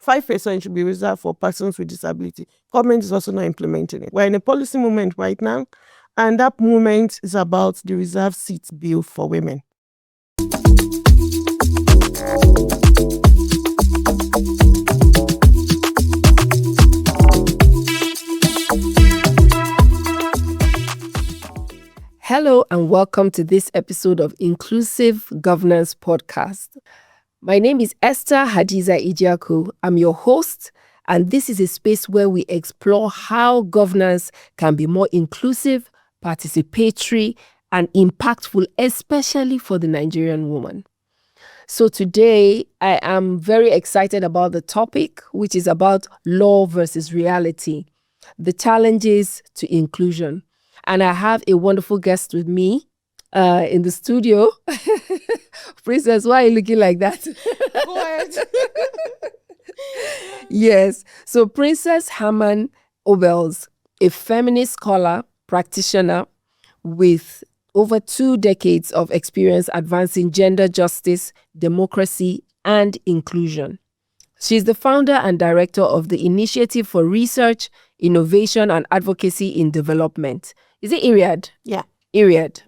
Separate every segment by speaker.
Speaker 1: 5% should be reserved for persons with disability. Government is also not implementing it. We're in a policy movement right now, and that movement is about the reserved seats bill for women.
Speaker 2: Hello and welcome to this episode of Inclusive Governance Podcast. My name is Esther Hadiza Ijiaku. I'm your host, and this is a space where we explore how governance can be more inclusive, participatory, and impactful, especially for the Nigerian woman. So today, I am very excited about the topic, which is about law versus reality, the challenges to inclusion. And I have a wonderful guest with me in the studio. Princess, why are you looking like that?
Speaker 1: Go ahead.
Speaker 2: Yes. So Princess Haman Obels, a feminist scholar, practitioner with over 2 decades of experience advancing gender justice, democracy, and inclusion. She's the founder and director of the Initiative for Research, Innovation, and Advocacy in Development. Is it IRIAD?
Speaker 1: Yeah.
Speaker 2: IRIAD.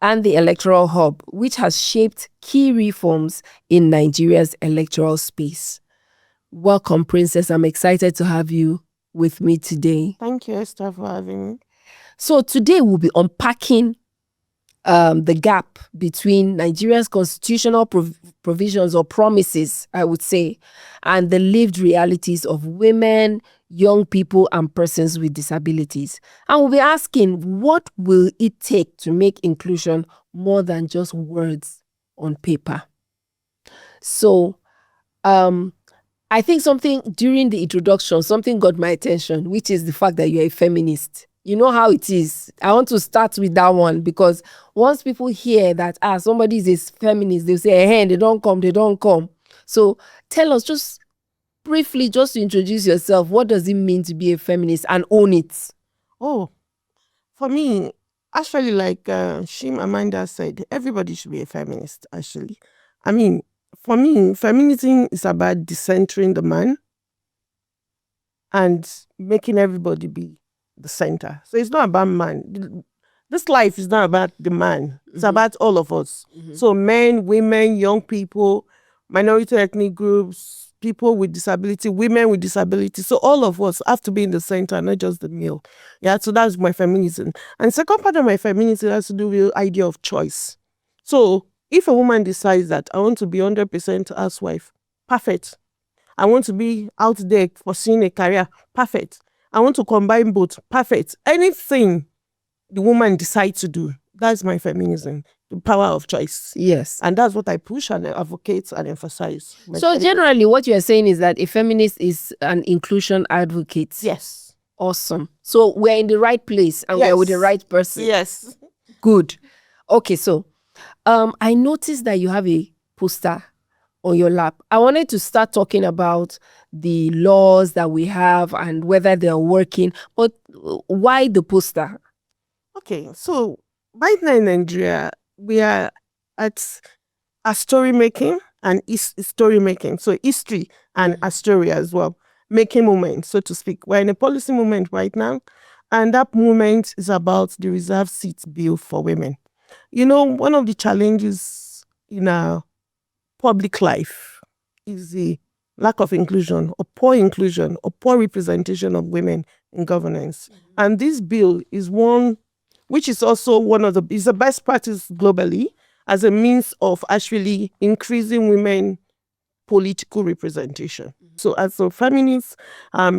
Speaker 2: And the Electoral Hub, which has shaped key reforms in Nigeria's electoral space. Welcome, Princess. I'm excited to have you with me today.
Speaker 1: Thank you, Esther, for having me.
Speaker 2: So today we'll be unpacking the gap between Nigeria's constitutional provisions or promises, I would say, and the lived realities of women, young people, and persons with disabilities. And we'll be asking, what will it take to make inclusion more than just words on paper? So, I think something during the introduction, something got my attention, which is the fact that you're a feminist. You know how it is. I want to start with that one because once people hear that somebody is a feminist, they'll say, hey, they don't come. So tell us just briefly, just to introduce yourself, what does it mean to be a feminist and own it?
Speaker 1: Oh, for me, actually, like Shim Amanda said, everybody should be a feminist, actually. I mean, for me, feminism is about decentering the man and making everybody be the center. So it's not about man. This life is not about the man. It's about all of us. So men, women, young people, minority ethnic groups, people with disability, women with disability. So all of us have to be in the center, not just the male. Yeah, so that's my feminism. And second part of my feminism has to do with the idea of choice. So if a woman decides that I want to be 100% housewife, perfect. I want to be out there pursuing a career, perfect. I want to combine both, perfect. Anything the woman decides to do, that's my feminism, the power of choice.
Speaker 2: Yes.
Speaker 1: And that's what I push and advocate and emphasize.
Speaker 2: So generally what you're saying is that a feminist is an inclusion advocate.
Speaker 1: Yes.
Speaker 2: Awesome. So we're in the right place and we're with the right person.
Speaker 1: Yes.
Speaker 2: Good. Okay, so I noticed that you have a poster on your lap. I wanted to start talking about the laws that we have and whether they're working, but why the poster?
Speaker 1: Okay, so right now in Nigeria, we are at a story making and story making. So history and a story as well, making movement, so to speak. We're in a policy movement right now, and that movement is about the reserved seats bill for women. You know, one of the challenges in our public life is the lack of inclusion or poor representation of women in governance. And this bill is one which is also is the best practice globally as a means of actually increasing women political representation. So as a feminist,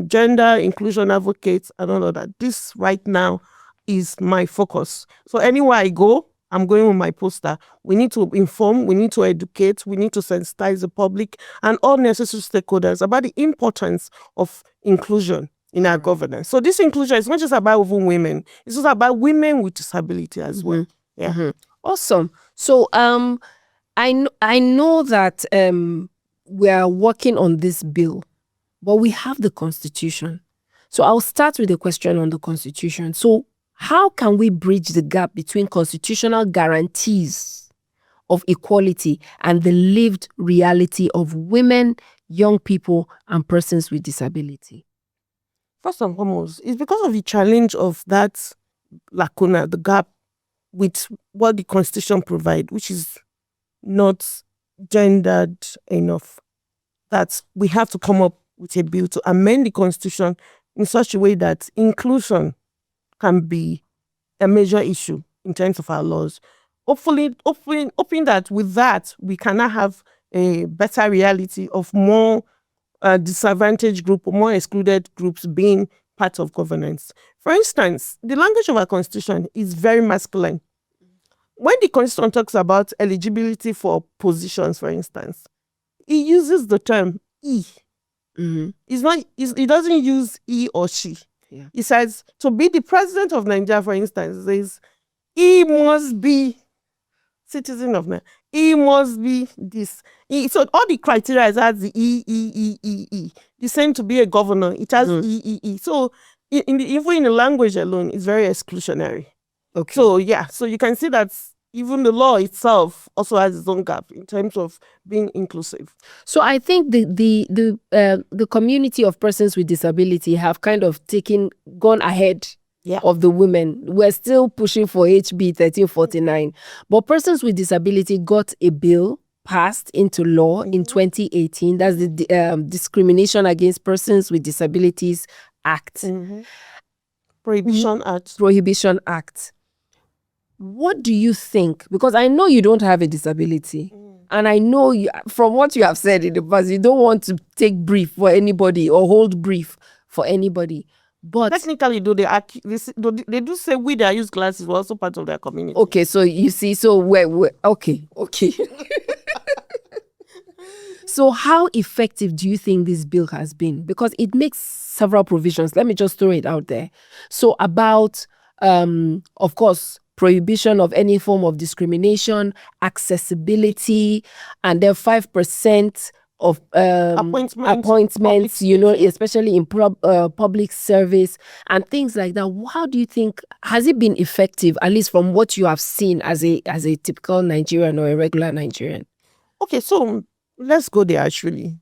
Speaker 1: gender inclusion advocates and all of that, this right now is my focus. So anywhere I go, I'm going with my poster. We need to inform, we need to educate, we need to sensitize the public and all necessary stakeholders about the importance of inclusion in our governance. So this inclusion is not just about women, it's also about women with disability as well. Yeah.
Speaker 2: Awesome. So I know that we are working on this bill, but we have the Constitution. So I'll start with a question on the Constitution. So how can we bridge the gap between constitutional guarantees of equality and the lived reality of women, young people, and persons with disability?
Speaker 1: First and foremost, it's because of the challenge of that lacuna, the gap with what the Constitution provides, which is not gendered enough, that we have to come up with a bill to amend the Constitution in such a way that inclusion can be a major issue in terms of our laws. Hopefully, hoping that with that, we can now have a better reality of more disadvantaged group or more excluded groups being part of governance. For instance, the language of our Constitution is very masculine. When the Constitution talks about eligibility for positions, for instance, it uses the term he. It doesn't use he or she.
Speaker 2: Yeah.
Speaker 1: It says to be the president of Nigeria, for instance, says he must be citizen of Nigeria. He must be this. So all the criteria has the E. The same to be a governor, it has E. So even in the language alone, it's very exclusionary.
Speaker 2: Okay.
Speaker 1: So yeah, so you can see that even the law itself also has its own gap in terms of being inclusive.
Speaker 2: So I think the community of persons with disability have kind of gone ahead of the women. We're still pushing for HB 1349, but persons with disability got a bill passed into law in 2018. That's the Discrimination Against Persons with Disabilities Act. Prohibition Act. What do you think? Because I know you don't have a disability. And I know from what you have said in the past, you don't want to take brief for anybody or hold brief for anybody. But
Speaker 1: technically, they do say we that use glasses were also part of their community.
Speaker 2: Okay, so you see, so we're okay. So how effective do you think this bill has been? Because it makes several provisions. Let me just throw it out there. So about, of course, prohibition of any form of discrimination, accessibility, and then 5% of appointments, especially in public service and things like that. How do you think, has it been effective, at least from what you have seen as a typical Nigerian or a regular Nigerian?
Speaker 1: Okay, so let's go there actually.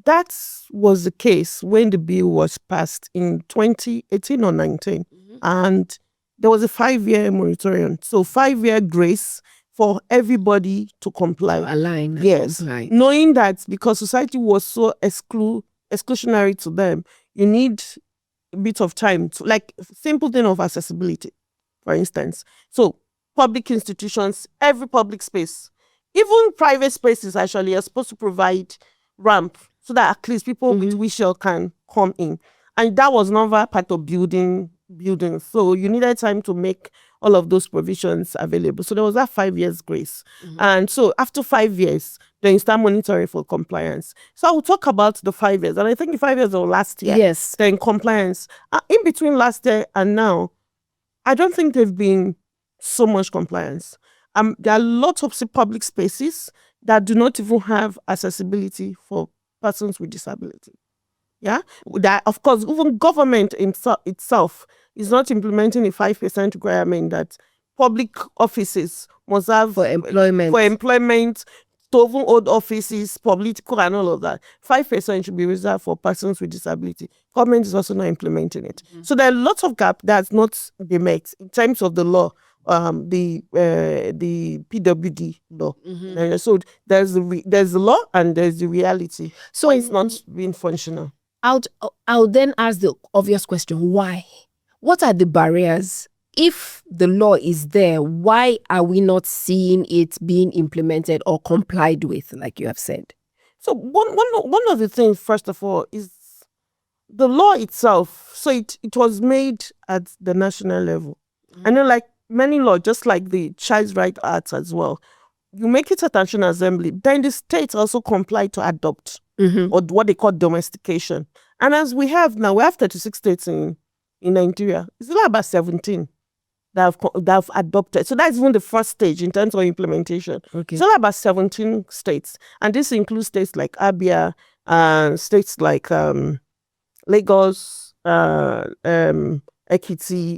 Speaker 1: That was the case when the bill was passed in 2018 or 19. And there was a 5-year moratorium. So 5-year grace for everybody to comply.
Speaker 2: Align.
Speaker 1: Yes.
Speaker 2: Comply.
Speaker 1: Knowing that because society was so exclusionary to them, you need a bit of time to, like, simple thing of accessibility, for instance. So public institutions, every public space, even private spaces actually are supposed to provide ramp so that at least people with wheelchair can come in. And that was never part of buildings. So you needed time to make all of those provisions available. So there was that 5 years grace. And so after 5 years, then you start monitoring for compliance. So I will talk about the 5 years. And I think the 5 years or last year.
Speaker 2: Yes.
Speaker 1: Then compliance. In between last year and now, I don't think there've been so much compliance. There are lots of public spaces that do not even have accessibility for persons with disability. Yeah, that of course, even government itself is not implementing a 5% requirement that public offices must have
Speaker 2: for employment.
Speaker 1: To even old offices, political and all of that. 5% should be reserved for persons with disability. Government is also not implementing it. So there are lots of gaps that's not been met in terms of the law. The PWD law. So there's the law and there's the reality. So it's not being functional.
Speaker 2: I'll then ask the obvious question: why? What are the barriers? If the law is there, why are we not seeing it being implemented or complied with, like you have said?
Speaker 1: So one of the things, first of all, is the law itself. So it was made at the national level. I know, like many laws, just like the Child's Right Act as well, you make it at National Assembly, then the states also comply to adopt, or what they call domestication. And as we have now, we have 36 states in Nigeria. It's only about 17 that have adopted. So that's even the first stage in terms of implementation.
Speaker 2: Okay.
Speaker 1: It's only about 17 states. And this includes states like Abia, states like Lagos, Ekiti,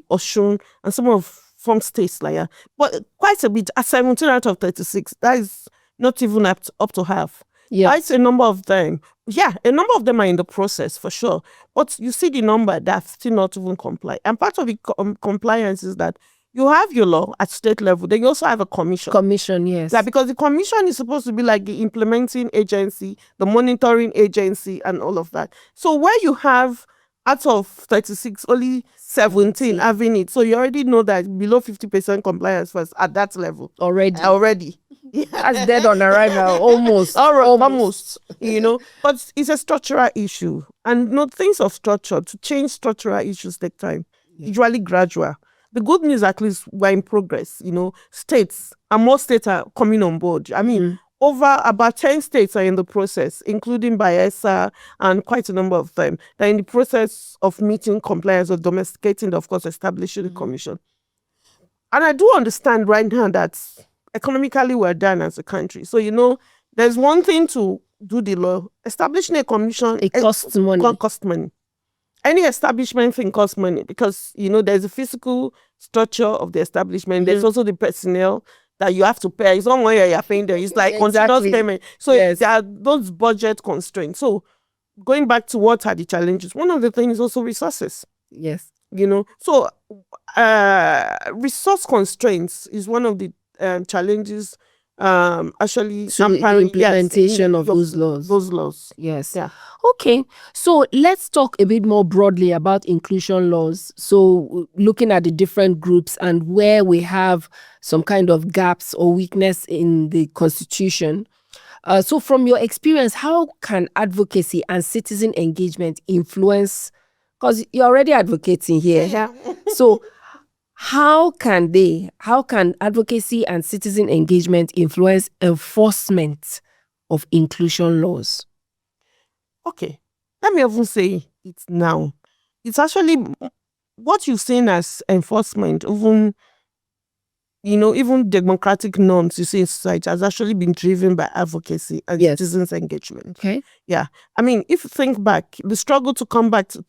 Speaker 1: Osun, and from states like that. But quite a bit, at 17 out of 36, that is not even up to half. Yes. A number of them. Yeah, a number of them are in the process for sure. But you see the number that still not even comply. And part of the compliance is that you have your law at state level. Then you also have a commission.
Speaker 2: Commission, yes.
Speaker 1: Yeah, because the commission is supposed to be like the implementing agency, the monitoring agency, and all of that. So where you have out of 36, only 17 having it. So you already know that below 50% compliance first at that level. Already.
Speaker 2: Yeah. That's dead on arrival, almost.
Speaker 1: Almost. But it's a structural issue. And things of structure, to change structural issues take time. Usually gradual. The good news, at least, we're in progress. States, and more states are coming on board. I mean, over about 10 states are in the process, including Bayelsa and quite a number of them. They're in the process of meeting compliance or domesticating, of course, establishing the commission. And I do understand right now that economically we're done as a country. So, there's one thing to do the law. Establishing a commission,
Speaker 2: it costs money.
Speaker 1: Costs money. Any establishment thing costs money because, there's a physical structure of the establishment. There's also the personnel that you have to pay. It's not money you're paying them. It's like continuous payment. So there are those budget constraints. So going back to what are the challenges, one of the things is also resources.
Speaker 2: Yes.
Speaker 1: So resource constraints is one of the challenges actually
Speaker 2: implementation of those laws.
Speaker 1: Yes. Yeah.
Speaker 2: Okay. So let's talk a bit more broadly about inclusion laws. So looking at the different groups and where we have some kind of gaps or weakness in the constitution. So from your experience, how can advocacy and citizen engagement influence, because you're already advocating here.
Speaker 1: Yeah.
Speaker 2: So how can advocacy and citizen engagement influence enforcement of inclusion laws?
Speaker 1: Okay, let me even say it now. It's actually what you've seen as enforcement, even democratic norms you see in society has actually been driven by advocacy and citizens engagement.
Speaker 2: Okay.
Speaker 1: Yeah. I mean, if you think back, the struggle to come back to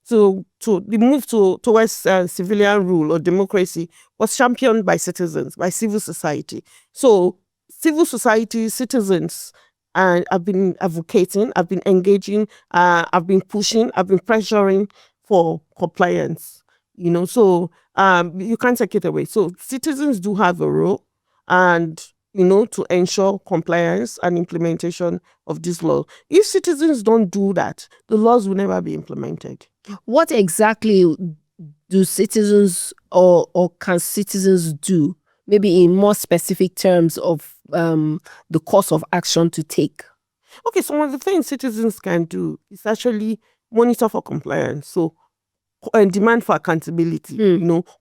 Speaker 1: the move towards civilian rule or democracy was championed by citizens, by civil society. So civil society, citizens, and I've been advocating, I've been engaging, I've been pushing, I've been pressuring for compliance. So you can't take it away. So citizens do have a role, and to ensure compliance and implementation of this law. If citizens don't do that, the laws will never be implemented.
Speaker 2: What exactly do citizens or can citizens do? Maybe in more specific terms of the course of action to take.
Speaker 1: Okay, so one of the things citizens can do is actually monitor for compliance. So demand for accountability,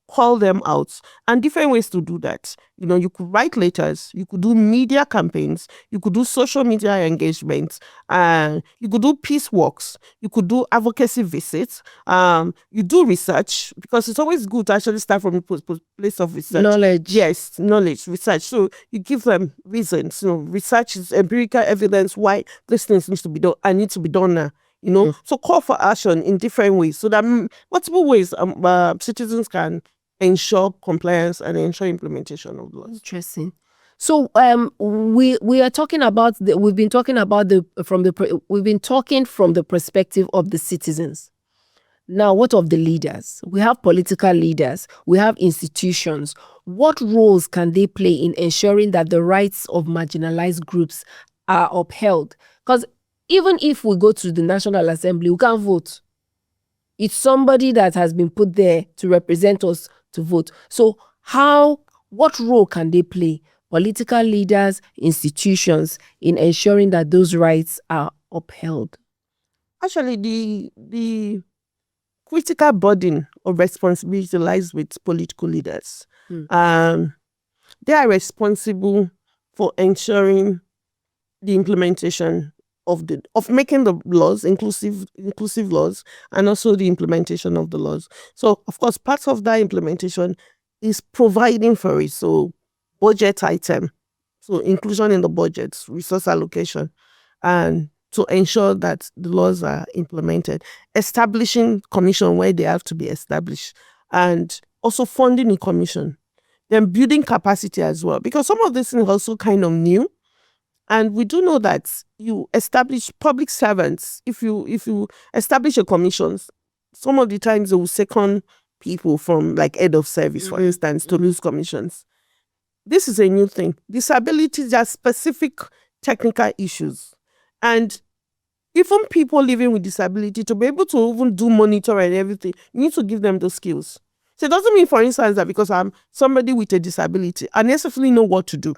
Speaker 1: call them out, and different ways to do that. You could write letters, you could do media campaigns, you could do social media engagements, you could do peace walks, you could do advocacy visits, you do research, because it's always good to actually start from a place of research.
Speaker 2: Knowledge.
Speaker 1: Yes, knowledge, research. So you give them reasons. Research is empirical evidence why these things need to be done and need to be done now. So call for action in different ways, so that multiple ways citizens can ensure compliance and ensure implementation of laws.
Speaker 2: Interesting. So we are talking about we've been talking from the perspective of the citizens. Now, what of the leaders? We have political leaders, we have institutions. What roles can they play in ensuring that the rights of marginalized groups are upheld? Because even if we go to the National Assembly, we can't vote. It's somebody that has been put there to represent us to vote. So what role can they play, political leaders, institutions, in ensuring that those rights are upheld?
Speaker 1: Actually, the critical burden of responsibility lies with political leaders. They are responsible for ensuring the implementation of making the laws inclusive laws, and also the implementation of the laws. So of course, part of that implementation is providing for it. So budget item, so inclusion in the budgets, resource allocation, and to ensure that the laws are implemented, establishing commission where they have to be established, and also funding the commission, then building capacity as well, because some of this is also kind of new. And we do know that you establish public servants. If you establish a commissions, some of the times they will second people from like head of service, for instance, to lose commissions. This is a new thing. Disabilities are specific technical issues. And even people living with disability, to be able to even do monitor and everything, you need to give them those skills. So it doesn't mean, for instance, that because I'm somebody with a disability, I necessarily know what to do.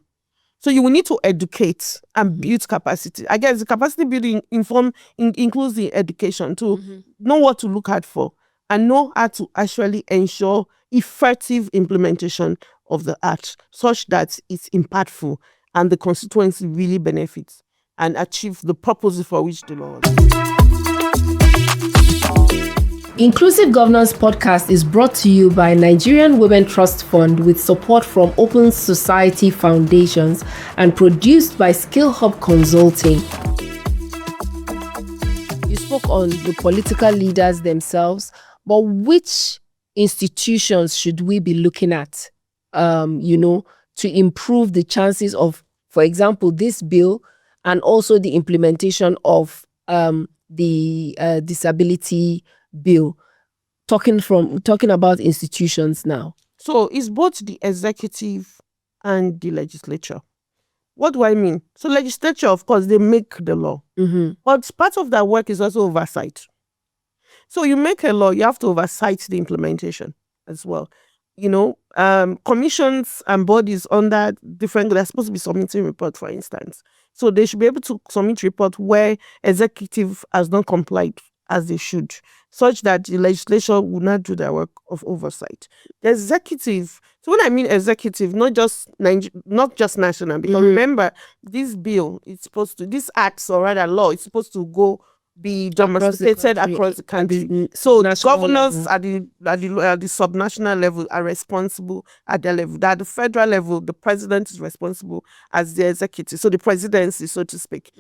Speaker 1: So you will need to educate and build capacity. I guess the capacity building includes the education to know what to look out for and know how to actually ensure effective implementation of the act such that it's impactful and the constituency really benefits and achieve the purpose for which the law is.
Speaker 2: Inclusive Governance Podcast is brought to you by Nigerian Women Trust Fund with support from Open Society Foundations and produced by Skill Hub Consulting. You spoke on the political leaders themselves, but which institutions should we be looking at, to improve the chances of, for example, this bill and also the implementation of the disability bill, talking about institutions now?
Speaker 1: So it's both the executive and the legislature. What do I mean? So legislature, of course, they make the law, but part of that work is also oversight. So you make a law, you have to oversight the implementation as well. Commissions and bodies under different, they're supposed to be submitting report, for instance. So they should be able to submit report where executive has not complied as they should, such that the legislature will not do their work of oversight. The executive, so when I mean executive, not just national, because remember, this bill is supposed to, this acts or rather law is supposed to be domesticated across the country. So governors at the subnational level are responsible at their level. At the federal level, the president is responsible as the executive. So the presidency, so to speak,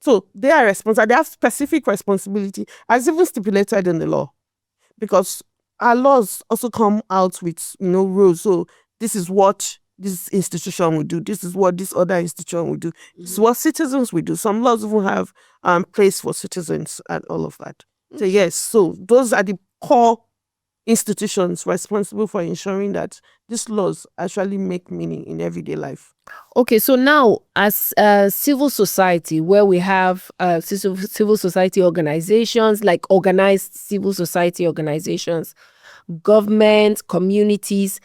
Speaker 1: So they are responsible. They have specific responsibility as even stipulated in the law. Because our laws also come out with, rules. So this is what this institution will do. This is what this other institution will do. This is what citizens will do. Some laws even have place for citizens and all of that. So yes, so those are the core institutions responsible for ensuring that these laws actually make meaning in everyday life.
Speaker 2: Okay, so now as civil society, where we have civil society organizations, like organized civil society organizations, government, communities,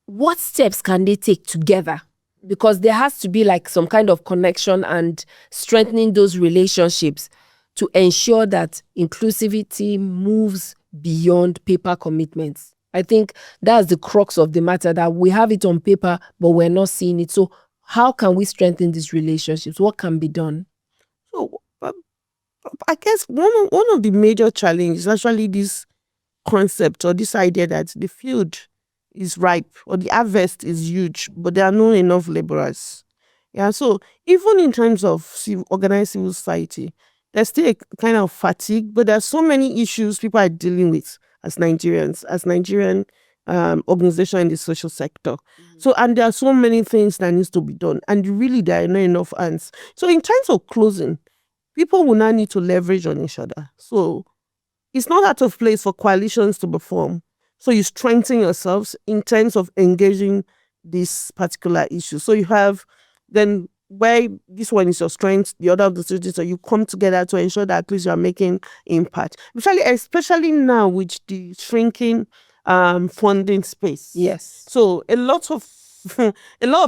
Speaker 2: what steps can they take together? Because there has to be like some kind of connection and strengthening those relationships to ensure that inclusivity moves beyond paper commitments. I think that's the crux of the matter, that we have it on paper, but we're not seeing it. So how can we strengthen these relationships? What can be done?
Speaker 1: So I guess one of the major challenges is actually this concept or this idea that the field is ripe or the harvest is huge, but there are not enough laborers. Yeah, so even in terms of organized civil society, there's still a kind of fatigue, but there's so many issues people are dealing with as Nigerians, as Nigerian organization in the social sector. So, and there are so many things that needs to be done, and really there are not enough hands. So in terms of closing, people will now need to leverage on each other. So it's not out of place for coalitions to perform. So you strengthen yourselves in terms of engaging this particular issue. So you have then where this one is your strength, the other of the strategies, so you come together to ensure that at least you are making impact. Especially now with the shrinking funding space.
Speaker 2: Yes.
Speaker 1: So a lot of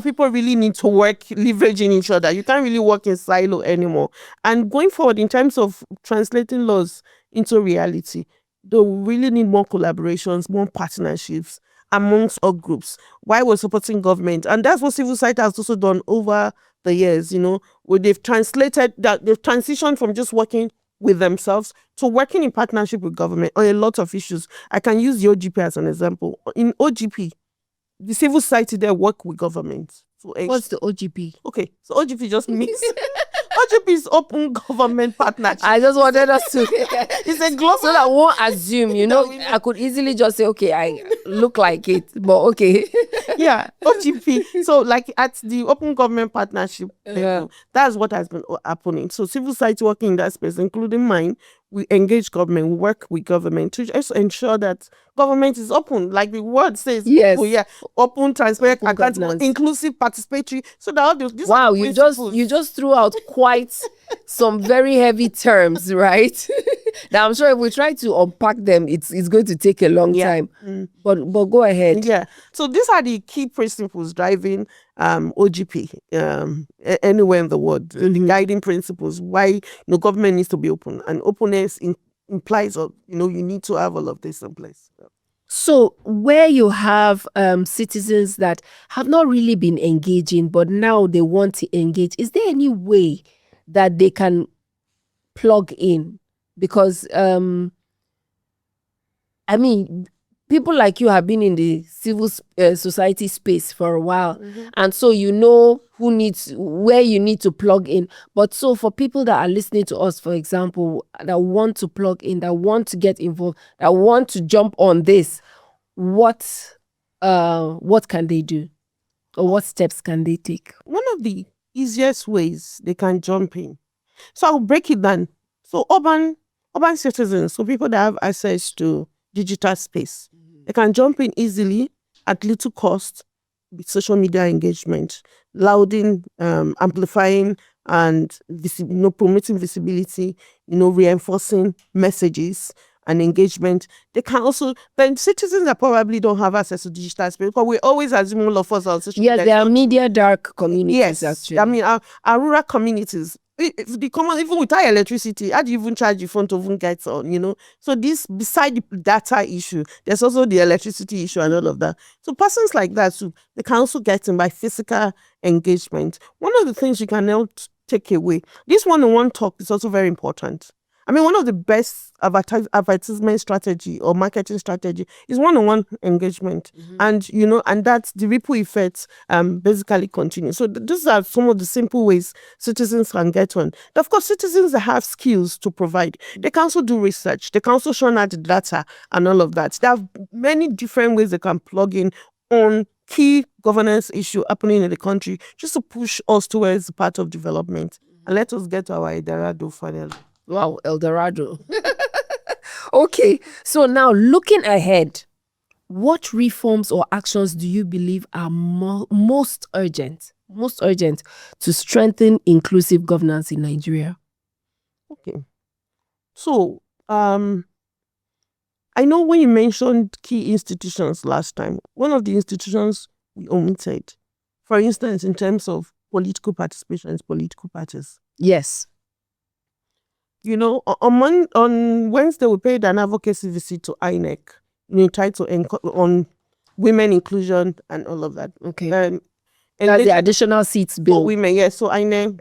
Speaker 1: people really need to work leveraging each other. You can't really work in silo anymore. And going forward, in terms of translating laws into reality, they really need more collaborations, more partnerships amongst all groups. Why we're supporting government, and that's what civil society has also done over the years. Where they've transitioned from just working with themselves to working in partnership with government on a lot of issues. I can use the OGP as an example. In OGP, the civil society there work with government. So
Speaker 2: what's the OGP?
Speaker 1: Okay, so OGP just means OGP is open government partnership.
Speaker 2: I just wanted us to
Speaker 1: it's a global,
Speaker 2: so that I won't assume, I could easily just say, okay, I look like it, but okay.
Speaker 1: Yeah, OGP. So like at the Open Government Partnership level, that's what has been happening. So civil society working in that space, including mine, we engage government, we work with government to just ensure that government is open, like the word says.
Speaker 2: Yes.
Speaker 1: Oh yeah, open, transparent,
Speaker 2: Open
Speaker 1: accountable,
Speaker 2: governance.
Speaker 1: inclusive, participatory. So that all these
Speaker 2: Wow,
Speaker 1: are the
Speaker 2: you
Speaker 1: principles.
Speaker 2: just threw out quite some very heavy terms, right? Now I'm sure if we try to unpack them, it's going to take a long time. But go ahead.
Speaker 1: Yeah. So these are the key principles driving OGP anywhere in the world. The guiding principles why government needs to be open, and openness implies you need to have all of this in place.
Speaker 2: So where you have citizens that have not really been engaging, but now they want to engage, is there any way that they can plug in? Because I mean, people like you have been in the civil society space for a while, and so you know where you need to plug in. But so for people that are listening to us, for example, that want to plug in, that want to get involved, that want to jump on this, what can they do, or what steps can they take?
Speaker 1: One of the easiest ways they can jump in. So I'll break it down. So urban citizens, so people that have access to digital space, they can jump in easily at little cost with social media engagement, lauding, amplifying, and promoting visibility, reinforcing messages and engagement. They can also, then citizens that probably don't have access to digital space, because we always assume all of us are social media.
Speaker 2: Yes, there are media dark communities.
Speaker 1: Yes,
Speaker 2: actually.
Speaker 1: I mean our rural communities. If the common, even without electricity, how do you even charge your phone to even get on? So this, beside the data issue, there's also the electricity issue and all of that. So persons like that, so they can also get in by physical engagement. One of the things you can now take away, this one-on-one talk is also very important. I mean, one of the best advertisement strategy or marketing strategy is one-on-one engagement, and and that's the ripple effects basically continue. So these are some of the simple ways citizens can get on. Of course, citizens that have skills to provide, they can also do research, they can also show out the data and all of that. There are many different ways they can plug in on key governance issue happening in the country, just to push us towards the path of development, and let us get to our Eldorado finally.
Speaker 2: Wow, Eldorado. Okay, so now looking ahead, what reforms or actions do you believe are most urgent to strengthen inclusive governance in Nigeria?
Speaker 1: Okay. So, I know when you mentioned key institutions last time, one of the institutions we omitted, for instance, in terms of political participation, is political parties.
Speaker 2: Yes.
Speaker 1: On Wednesday, we paid an advocacy visit to INEC, tied on women inclusion and all of that.
Speaker 2: Okay. And that's the additional seats bill.
Speaker 1: For women, yes. So INEC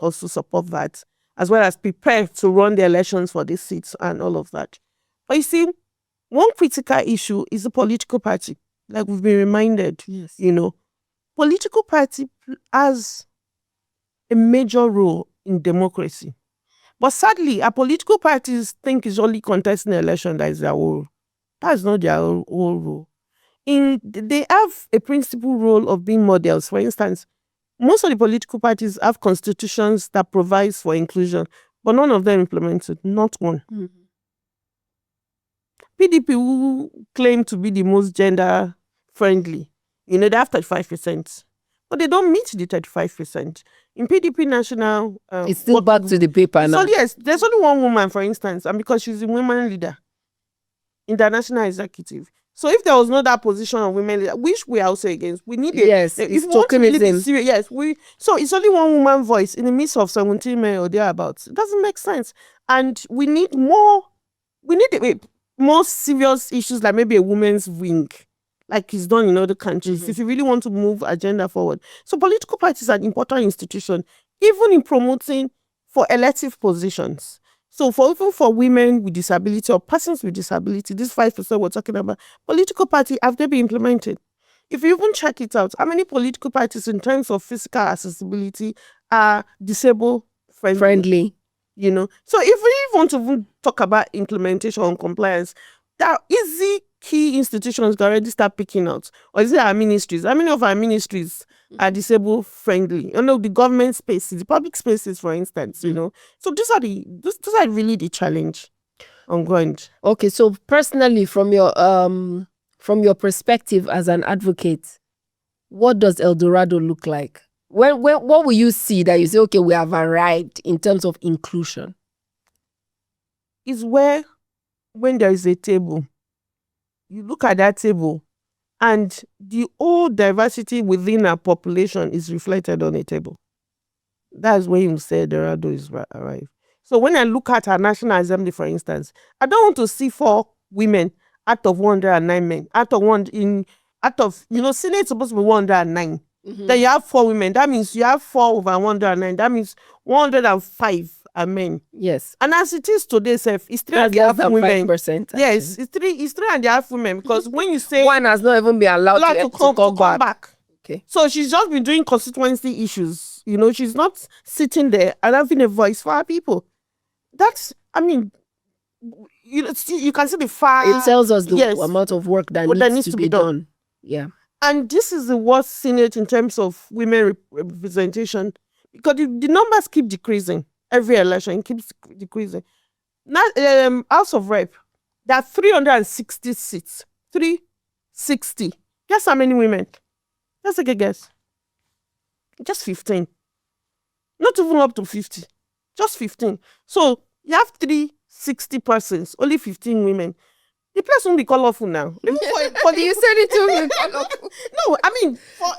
Speaker 1: also support that, as well as prepare to run the elections for these seats and all of that. But you see, one critical issue is the political party. Like we've been reminded,
Speaker 2: yes.
Speaker 1: Political party has a major role in democracy. But sadly, our political parties think it's only contesting the election that is their role. That's not their whole role. They have a principal role of being models. For instance, most of the political parties have constitutions that provides for inclusion, but none of them implemented, not one. PDP, who claim to be the most gender friendly, they have 35%. But they don't meet the 35%. In PDP national...
Speaker 2: it's still back to the paper now.
Speaker 1: So yes, there's only one woman, for instance, and because she's a women leader in the national executive. So if there was not that position of women leader, which we are also against, we need it.
Speaker 2: Yes,
Speaker 1: if
Speaker 2: it's
Speaker 1: we want to really be
Speaker 2: tokenism.
Speaker 1: serious, yes, so it's only one woman voice in the midst of 17 men or thereabouts. It doesn't make sense. And we need more serious issues, like maybe a women's wing, like it's done in other countries, if you really want to move agenda forward. So political parties are an important institution, even in promoting for elective positions. So even for women with disability or persons with disability, this 5% we're talking about, political party, have they been implemented? If you even check it out, how many political parties in terms of physical accessibility are disabled friendly? So if we want to even talk about implementation and compliance, there are easy key institutions can already start picking out? Or is it our ministries? How many of our ministries are disabled friendly? The government spaces, the public spaces, for instance, So these are really the challenge on ground.
Speaker 2: Okay, so personally, from your perspective as an advocate, what does El Dorado look like? What will you see that you say, okay, we have arrived in terms of inclusion?
Speaker 1: Is where, when there is a table, you look at that table and the whole diversity within our population is reflected on a table. That's when you say Dorado is arrived. So when I look at our National Assembly, for instance, I don't want to see 4 women out of 109 men. Senate is supposed to be 109. Then you have 4 women. That means you have 4 over 109. That means 105 are men.
Speaker 2: Yes.
Speaker 1: And as it is today, it's 3.5 women.
Speaker 2: 5%.
Speaker 1: Yes, it's 3.5 women, because when you say
Speaker 2: one has not even been allowed to come back. Okay.
Speaker 1: So she's just been doing constituency issues. She's not sitting there and having a voice for our people. That's, you can see the far.
Speaker 2: It tells us the amount of work that needs to be done. Yeah.
Speaker 1: And this is the worst Senate in terms of women representation, because the numbers keep decreasing. Every election keeps decreasing. Now, House of Rep, there are 360 seats. 360. Guess how many women? Let's take a guess. Just 15. Not even up to 50. Just 15. So you have 360 persons, only 15 women. The place won't be colorful now.
Speaker 2: You said it to me.
Speaker 1: No,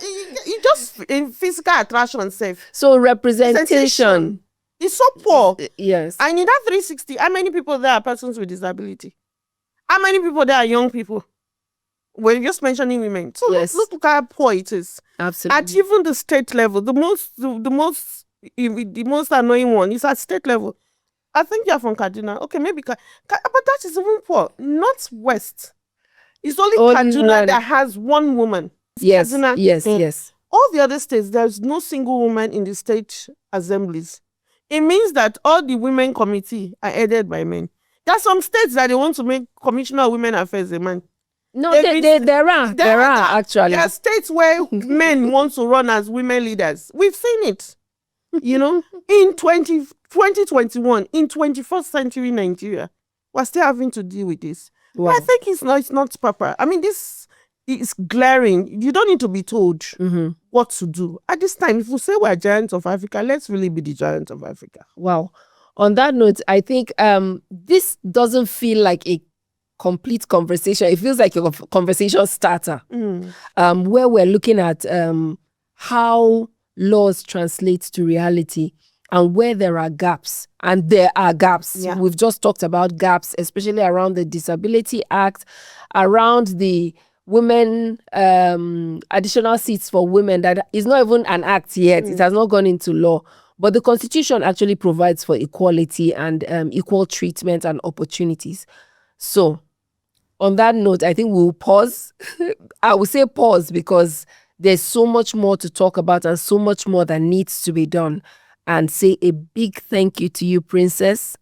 Speaker 1: it just in physical attraction safe.
Speaker 2: So representation.
Speaker 1: It's so poor.
Speaker 2: Yes.
Speaker 1: And in that 360, how many people there are persons with disability? How many people there are young people? We're just mentioning women. So look how poor it is.
Speaker 2: Absolutely.
Speaker 1: At even the state level, the most annoying one is at state level. I think you're from Kaduna. Okay, maybe, but that is even poor. Northwest. It's only Kaduna that has 1 woman.
Speaker 2: Yes,
Speaker 1: Kaduna.
Speaker 2: Yes.
Speaker 1: All the other states, there's no single woman in the state assemblies. It means that all the women committee are headed by men. There are some states that they want to make Commissioner of Women Affairs a man.
Speaker 2: No, there are actually.
Speaker 1: There are states where men want to run as women leaders. We've seen it. In 2021, in 21st century Nigeria, we're still having to deal with this. Wow. I think it's not proper. This is glaring. You don't need to be told what to do. At this time, if we say we're giants of Africa, let's really be the giants of Africa.
Speaker 2: Wow. On that note, I think this doesn't feel like a complete conversation. It feels like a conversation starter where we're looking at how laws translate to reality and where there are gaps. And there are gaps. Yeah. We've just talked about gaps, especially around the Disability Act, around the women, additional seats for women. That is not even an act yet. It has not gone into law. But the Constitution actually provides for equality and equal treatment and opportunities. So, on that note, I think we'll pause. I will say pause because there's so much more to talk about and so much more that needs to be done. And say a big thank you to you, Princess,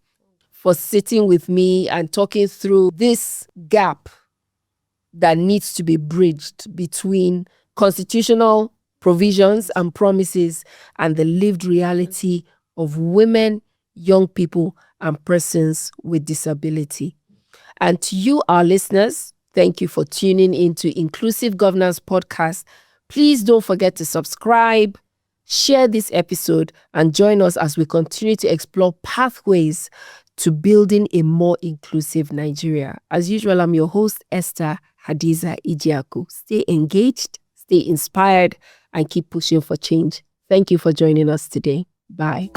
Speaker 2: for sitting with me and talking through this gap that needs to be bridged between constitutional provisions and promises and the lived reality of women, young people, and persons with disability. And to you, our listeners, thank you for tuning into Inclusive Governance Podcast. Please don't forget to subscribe, share this episode, and join us as we continue to explore pathways to building a more inclusive Nigeria. As usual, I'm your host, Esther Hadiza Ijiaku. Stay engaged, stay inspired, and keep pushing for change. Thank you for joining us today. Bye.